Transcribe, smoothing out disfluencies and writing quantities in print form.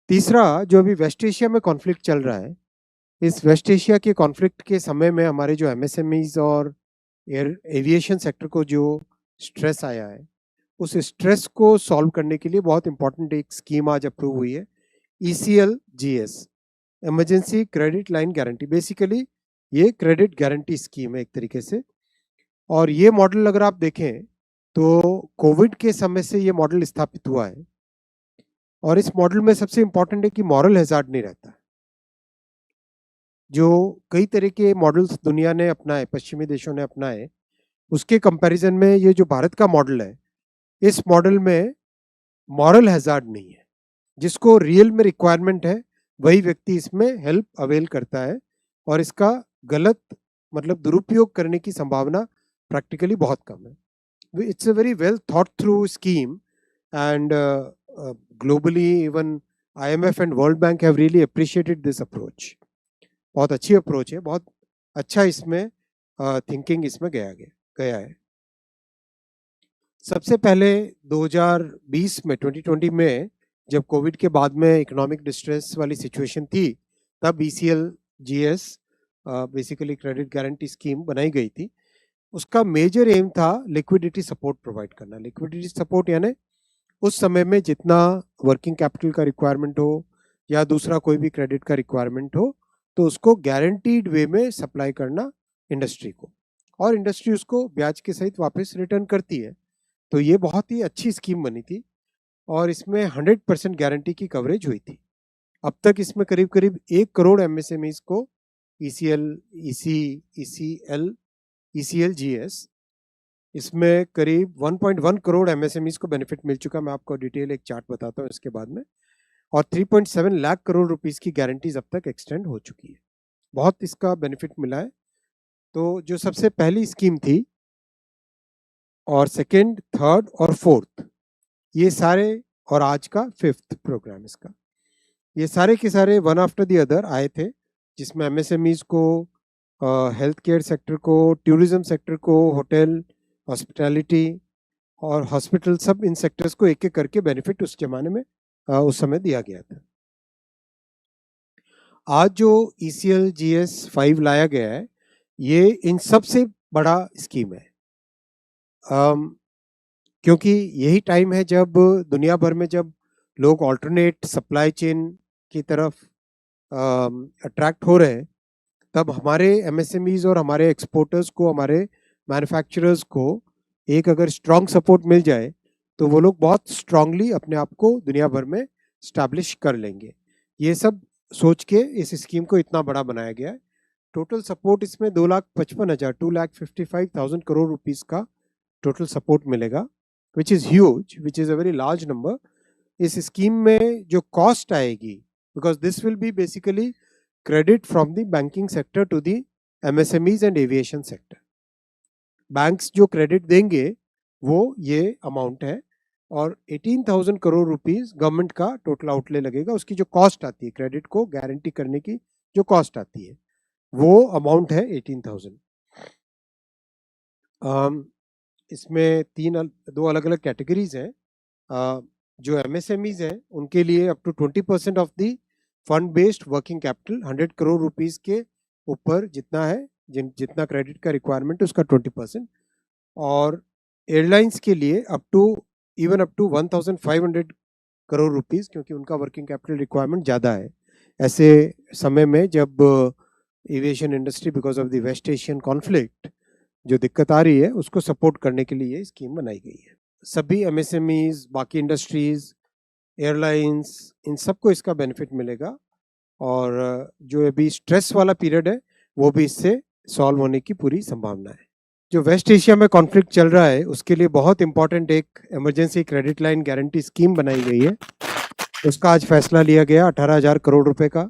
तीसरा, जो अभी वेस्ट एशिया में कॉन्फ्लिक्ट चल रहा है, इस वेस्ट एशिया के कॉन्फ्लिक्ट के समय में हमारे जो एमएसएमईज और एविएशन सेक्टर को जो स्ट्रेस आया है, उस स्ट्रेस को सॉल्व करने के लिए बहुत इंपॉर्टेंट एक स्कीम आज अप्रूव हुई है, ECLGS, emergency credit line guarantee. Basically ये क्रेडिट गारंटी स्कीम है एक तरीके से। और ये मॉडल अगर आप देखें तो कोविड के समय से ये मॉडल स्थापित हुआ है, और इस मॉडल में सबसे इंपॉर्टेंट है कि मॉरल हैजार्ड नहीं रहता। जो कई तरह के मॉडल्स दुनिया ने अपनाए, पश्चिमी देशों ने अपनाए, उसके कंपैरिजन में ये जो भारत का मॉडल है, इस मॉडल में मॉरल हैजार्ड नहीं है। जिसको रियल में रिक्वायरमेंट है वही व्यक्ति इसमें हेल्प अवेल करता है, और इसका गलत मतलब दुरुपयोग करने की संभावना प्रैक्टिकली बहुत कम है। It's a very well thought through scheme, and globally even IMF and world bank have really appreciated this approach. बहुत अच्छी अप्रोच है, बहुत अच्छा इसमें थिंकिंग इसमें गया है। सबसे पहले 2020 में 2020 में जब कोविड के बाद में इकोनॉमिक डिस्ट्रेस वाली सिचुएशन थी, तब ECLGS basically credit guarantee scheme बनाई गई थी। उसका मेजर एम था लिक्विडिटी सपोर्ट प्रोवाइड करना। लिक्विडिटी सपोर्ट यानी उस समय में जितना वर्किंग कैपिटल का रिक्वायरमेंट हो या दूसरा कोई भी क्रेडिट का रिक्वायरमेंट हो, तो उसको गारंटीड वे में सप्लाई करना इंडस्ट्री को, और इंडस्ट्री उसको ब्याज के सहित वापस रिटर्न करती है। तो ये बहुत ही अच्छी स्कीम बनी थी, और इसमें 100% गारंटी की कवरेज हुई थी। अब तक इसमें करीब करीब 1 करोड़ MSMEs को ECLGS, इसमें करीब 1.1 करोड़ MSMEs को बेनिफिट मिल चुका। मैं आपको डिटेल एक चार्ट बताता हूँ इसके बाद में। और 3.7 लाख करोड़ रुपीस की गारंटीज अब तक एक्सटेंड हो चुकी है। बहुत इसका बेनिफिट मिला है। तो जो सबसे पहली स्कीम थी, और सेकेंड, थर्ड और फोर्थ, ये सारे, और आज का 5th प्रोग्राम इसका, ये सारे के सारे वन आफ्टर द अदर आए थे, जिसमें MSMEs को, हेल्थ केयर सेक्टर को, टूरिज्म सेक्टर को, होटल, हॉस्पिटैलिटी और हॉस्पिटल, सब इन सेक्टर्स को एक एक करके बेनिफिट उस जमाने में उस समय दिया गया था। आज जो ECLGS 5 लाया गया है, ये इन सबसे बड़ा स्कीम है, क्योंकि यही टाइम है जब दुनिया भर में जब लोग ऑल्टरनेट सप्लाई चेन की तरफ अट्रैक्ट हो रहे हैं, तब हमारे MSMEs और हमारे एक्सपोर्टर्स को, हमारे मैन्युफैक्चरर्स को एक अगर स्ट्रॉन्ग सपोर्ट मिल जाए तो वो लोग बहुत स्ट्रांगली अपने आप को दुनिया भर में स्टैब्लिश कर लेंगे। ये सब सोच के इस स्कीम को इतना बड़ा बनाया गया है। टोटल सपोर्ट इसमें 2,55,000 करोड़ रुपीस का टोटल सपोर्ट मिलेगा, which is huge, which is a very large number. इस स्कीम में जो कॉस्ट आएगी, because this will be basically credit from the banking sector to the MSMEs and aviation sector. Banks जो credit देंगे वो ये amount है, और 18,000 करोड़ रुपीस गवर्नमेंट का टोटल आउटले लगेगा। उसकी जो कॉस्ट आती है, क्रेडिट को गारंटी करने की जो कॉस्ट आती है, वो अमाउंट है 18,000। इसमें दो अलग अलग कैटेगरीज हैं। जो MSMEs हैं उनके लिए up to 20% of the fund based working capital, 100 crore rupees के ऊपर जितना है, जितना क्रेडिट का रिक्वायरमेंट है उसका 20%। और एयरलाइंस के लिए अप टू 1,500 करोड़ रुपीस, क्योंकि उनका वर्किंग कैपिटल रिक्वायरमेंट ज़्यादा है ऐसे समय में जब aviation industry because of the West Asian conflict जो दिक्कत आ रही है, उसको सपोर्ट करने के लिए ये स्कीम बनाई गई है। सभी MSMEs, बाकी इंडस्ट्रीज, एयरलाइंस, इन सबको इसका बेनिफिट मिलेगा। और जो अभी स्ट्रेस वाला पीरियड है वो भी इससे सॉल्व होने की पूरी संभावना है। जो वेस्ट एशिया में कॉन्फ्लिक्ट चल रहा है उसके लिए बहुत इंपॉर्टेंट एक emergency credit line guarantee scheme बनाई गई है। उसका आज फैसला लिया गया 18,000 करोड़ रुपए का।